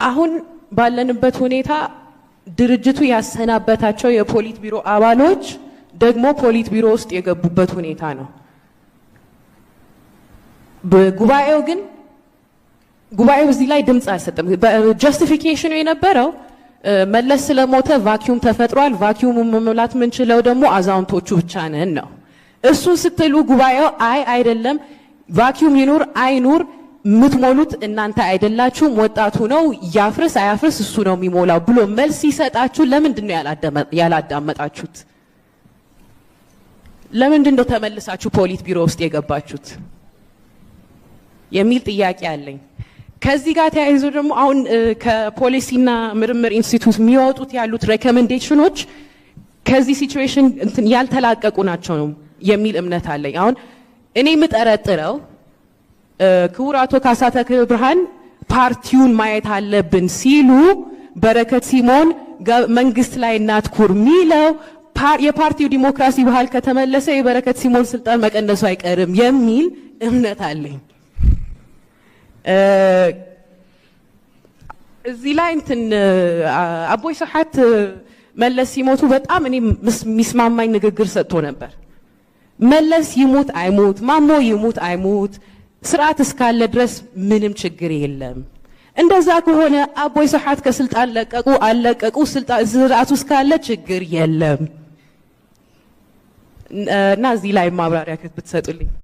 አሁን ባለንበት ሁኔታ ድርጅቱ ያሰናበታቸው የፖሊት ቢሮ አባሎች ደግሞ ፖሊት ቢሮ ውስጥ የገቡበት ሁኔታ ነው። በጉባኤው ግን ጉባኤው እዚህ ላይ ድምጽ አልሰጠም። በጀስቲፊኬሽኑ የነበረው መለስ ስለሞተ ቫኪዩም ተፈጥሯል፣ ቫኪዩም መሙላት ምንችለው ደግሞ አዛውንቶቹ ብቻ ነን ነው። እሱ ስትሉ ጉባኤው አይደለም ቫኪዩም ይኑር አይኑር ምትሞሉት እናንተ አይደላችሁም ወጣቱ ነው ያፍርስ አያፍርስ እሱ ነው የሚሞላው ብሎ መልስ ይሰጣችሁ። ለምንድን ነው ያላዳመጣችሁት? ለምንድን ነው ተመልሳችሁ ፖሊት ቢሮ ውስጥ የገባችሁት የሚል ጥያቄ አለኝ። ከዚህ ጋር ተያይዞ ደግሞ አሁን ከፖሊሲና ምርምር ኢንስቲትዩት የሚወጡት ያሉት ሬኮሜንዴሽኖች ከዚህ ሲቹዌሽን እንትን ያልተላቀቁ ናቸው ነው የሚል እምነት አለኝ። አሁን እኔ የምጠረጥረው ክቡር አቶ ካሳ ተክለ ብርሃን ፓርቲውን ማየት አለብን ሲሉ በረከት ሲሞን መንግስት ላይ እናትኩር ሚለው የፓርቲው ዲሞክራሲ ባህል ከተመለሰ የበረከት ሲሞን ስልጣን መቀነሱ አይቀርም የሚል እምነት አለኝ። እዚህ ላይ እንትን አቦይ ሰሓት መለስ ሲሞቱ በጣም እኔ ሚስማማኝ ንግግር ሰጥቶ ነበር። መለስ ይሙት አይሙት ማሞ ይሙት አይሙት ስርዓት እስካለ ድረስ ምንም ችግር የለም። እንደዛ ከሆነ አቦይ ሰሓት ከስልጣን ለቀቁ አለቀቁ ስርዓቱ እስካለ ችግር የለም እና እዚህ ላይ ማብራሪያ ብትሰጡልኝ